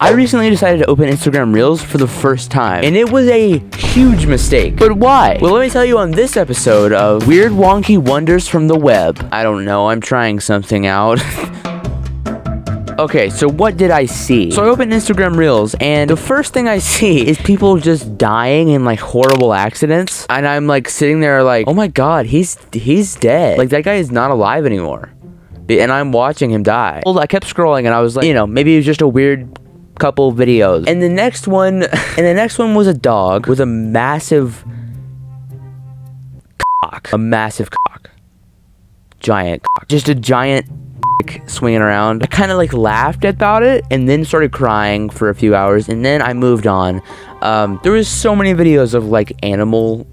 I recently decided to open Instagram Reels for the first time, and it was a huge mistake. But why? Well, let me tell you on this episode of Weird Wonky Wonders from the Web. I don't know, I'm trying something out. Okay, so what did I see? So I opened Instagram Reels, and the first thing I see is people just dying in like horrible accidents, and I'm like sitting there like, oh my god, he's dead. Like that guy is not alive anymore, and I'm watching him die. Well, I kept scrolling, and I was like, you know, maybe it was just a weird couple videos. And the next one was a dog with a massive cock. A massive cock. Giant cock. Just a giant swinging around. I kind of like laughed about it and then started crying for a few hours, and then I moved on. There was so many videos of like animal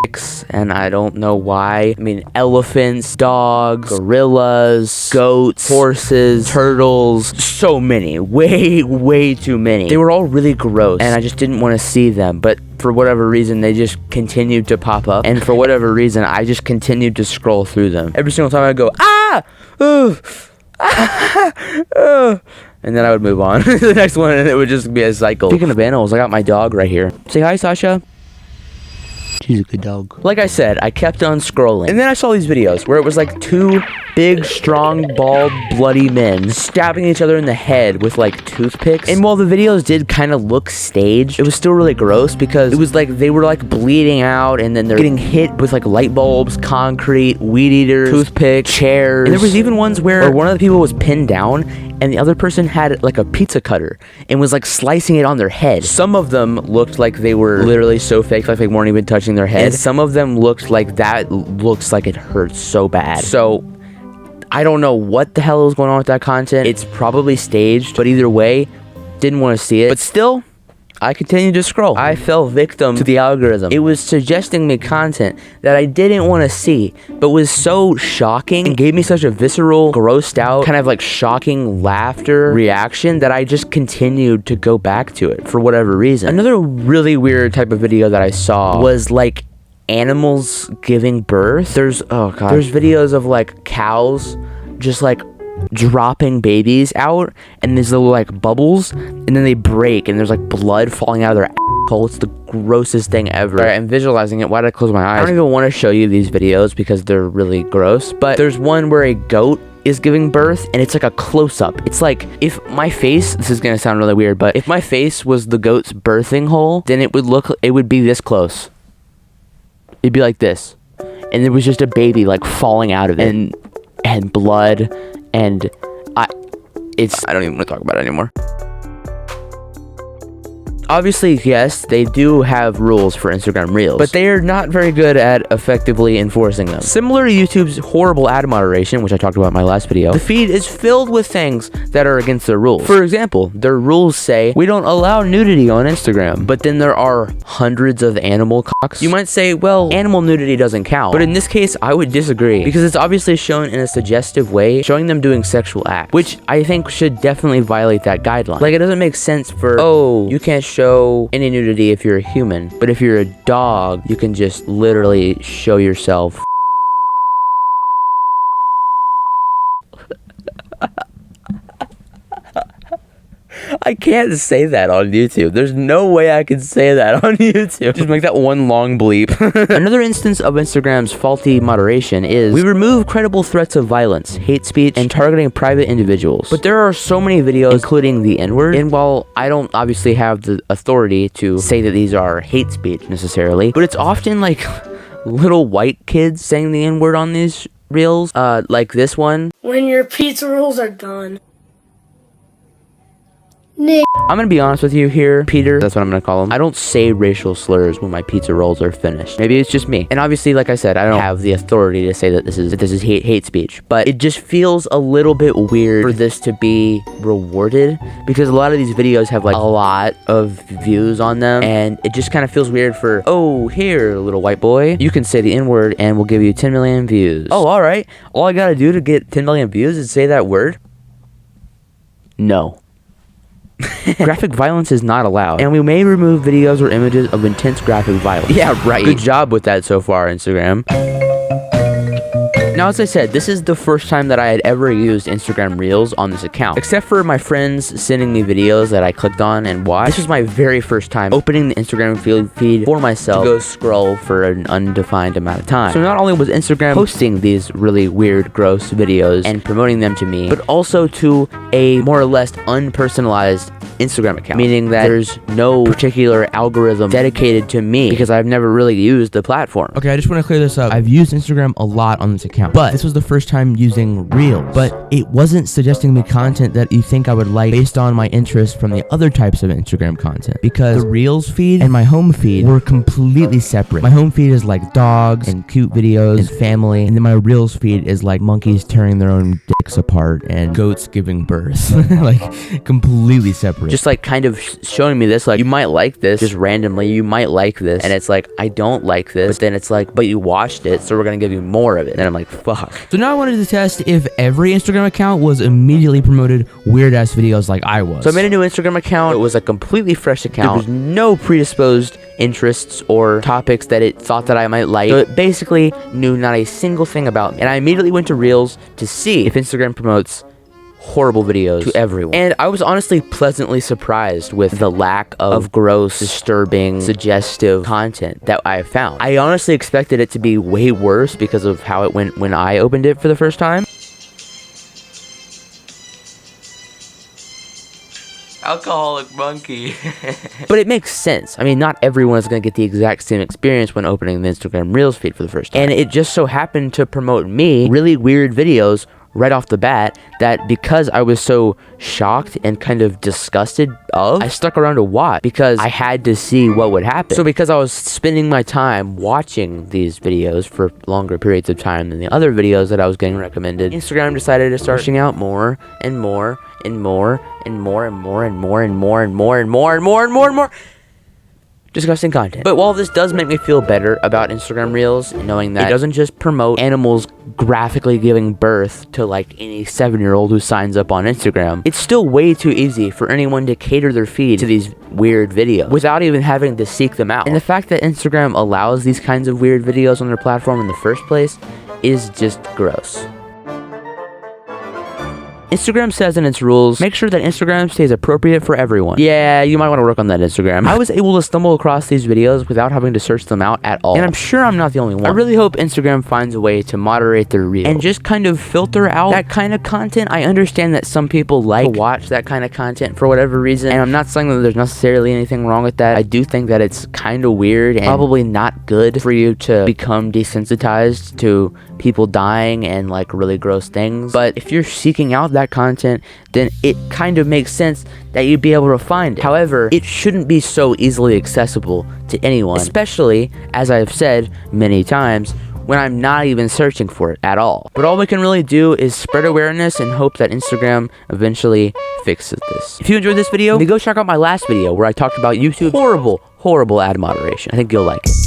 dicks, and I don't know why. I mean, elephants, dogs, gorillas, goats, horses, turtles, so many. Way too many. They were all really gross, and I just didn't want to see them, but for whatever reason, they just continued to pop up, and for whatever reason, I just continued to scroll through them. Every single time I go, ah! Ugh! Ah! Ugh! And then I would move on to the next one, and it would just be a cycle. Speaking of animals, I got my dog right here. Say hi, Sasha. She's a good dog. Like I said, I kept on scrolling. And then I saw these videos where it was like two big, strong, bald, bloody men stabbing each other in the head with like toothpicks. And while the videos did kind of look staged, it was still really gross because it was like they were like bleeding out, and then they're getting hit with like light bulbs, concrete, weed eaters, toothpicks, chairs. And there was even ones where one of the people was pinned down and the other person had like a pizza cutter and was like slicing it on their head. Some of them looked like they were literally so fake, like they weren't even touching their head. And some of them looked like that looks like it hurts so bad. So I don't know what the hell is going on with that content. It's probably staged, but either way, didn't want to see it. But still, I continued to scroll. I fell victim to the algorithm. It was suggesting me content that I didn't want to see, but was so shocking and gave me such a visceral, grossed out, kind of like shocking laughter reaction that I just continued to go back to it for whatever reason. Another really weird type of video that I saw was like animals giving birth. There's videos of like cows just like dropping babies out, and these little like bubbles, and then they break, and there's like blood falling out of their asshole. It's the grossest thing ever. Right, I'm visualizing it. Why did I close my eyes? I don't even want to show you these videos because they're really gross, but there's one where a goat is giving birth, and it's like a close-up. It's like if my face, this is gonna sound really weird, but if my face was the goat's birthing hole, then it would be this close. It'd be like this, and there was just a baby like falling out of it, and blood. And I don't even want to talk about it anymore. Obviously, yes, they do have rules for Instagram Reels, but they are not very good at effectively enforcing them. Similar to YouTube's horrible ad moderation, which I talked about in my last video, the feed is filled with things that are against their rules. For example, their rules say, we don't allow nudity on Instagram, but then there are hundreds of animal cocks. You might say, well, animal nudity doesn't count, but in this case, I would disagree, because it's obviously shown in a suggestive way, showing them doing sexual acts, which I think should definitely violate that guideline. Like, it doesn't make sense for, oh, you can't show any nudity if you're a human, but if you're a dog, you can just literally show yourself. I can't say that on YouTube. There's no way I can say that on YouTube. Just make that one long bleep. Another instance of Instagram's faulty moderation is we remove credible threats of violence, hate speech, and targeting private individuals. But there are so many videos, including the N-word, and while I don't obviously have the authority to say that these are hate speech necessarily, but it's often like little white kids saying the N-word on these reels, like this one. When your pizza rolls are done. Nick. I'm gonna be honest with you here, Peter. That's what I'm gonna call him. I don't say racial slurs when my pizza rolls are finished. Maybe it's just me. And obviously, like I said, I don't have the authority to say that this is hate speech. But it just feels a little bit weird for this to be rewarded, because a lot of these videos have like a lot of views on them, and it just kind of feels weird for, oh, here, little white boy, you can say the N-word and we'll give you 10 million views. Oh, all right. All I gotta do to get 10 million views is say that word? No. Graphic violence is not allowed, and we may remove videos or images of intense graphic violence. Yeah, right. Good job with that so far, Instagram. Now, as I said, this is the first time that I had ever used Instagram Reels on this account. Except for my friends sending me videos that I clicked on and watched, this was my very first time opening the Instagram feed for myself to go scroll for an undefined amount of time. So not only was Instagram posting these really weird, gross videos and promoting them to me, but also to a more or less unpersonalized Instagram account, meaning that there's no particular algorithm dedicated to me because I've never really used the platform. Okay, I just want to clear this up. I've used Instagram a lot on this account, but this was the first time using Reels. But it wasn't suggesting me content that you think I would like based on my interest from the other types of Instagram content, because the Reels feed and my home feed were completely separate. My home feed is like dogs and cute videos and family, and then my Reels feed is like monkeys tearing their own dicks apart and goats giving birth. Like, completely separate. Just like kind of showing me this, like, you might like this, just randomly, you might like this, and it's like, I don't like this, but then it's like, but you watched it, so we're gonna give you more of it. And I'm like, fuck. So now I wanted to test if every Instagram account was immediately promoted weird ass videos like I was. So I made a new Instagram account. It was a completely fresh account. There was no predisposed interests or topics that it thought that I might like. So it basically knew not a single thing about me. And I immediately went to Reels to see if Instagram promotes horrible videos to everyone. And I was honestly pleasantly surprised with the lack of gross, disturbing, suggestive content that I found. I honestly expected it to be way worse because of how it went when I opened it for the first time. Alcoholic monkey. But it makes sense. I mean, not everyone is going to get the exact same experience when opening the Instagram Reels feed for the first time. And it just so happened to promote me really weird videos right off the bat that, because I was so shocked and kind of disgusted of, I stuck around to watch because I had to see what would happen. So because I was spending my time watching these videos for longer periods of time than the other videos that I was getting recommended, Instagram decided to start pushing out more and more and more and more and more and more and more and more and more and more and more and more disgusting content. But while this does make me feel better about Instagram Reels, knowing that it doesn't just promote animals graphically giving birth to like any 7-year-old who signs up on Instagram, it's still way too easy for anyone to cater their feed to these weird videos without even having to seek them out. And the fact that Instagram allows these kinds of weird videos on their platform in the first place is just gross. Instagram says in its rules, make sure that Instagram stays appropriate for everyone. Yeah, you might want to work on that, Instagram. I was able to stumble across these videos without having to search them out at all. And I'm sure I'm not the only one. I really hope Instagram finds a way to moderate their reels and just kind of filter out that kind of content. I understand that some people like to watch that kind of content for whatever reason, and I'm not saying that there's necessarily anything wrong with that. I do think that it's kind of weird and probably not good for you to become desensitized to people dying and like really gross things. But if you're seeking out that content, then it kind of makes sense that you'd be able to find it. However, it shouldn't be so easily accessible to anyone, especially, as I've said many times, when I'm not even searching for it at all. But all we can really do is spread awareness and hope that Instagram eventually fixes this. If you enjoyed this video, then go check out my last video where I talked about YouTube's horrible ad moderation. I think you'll like it.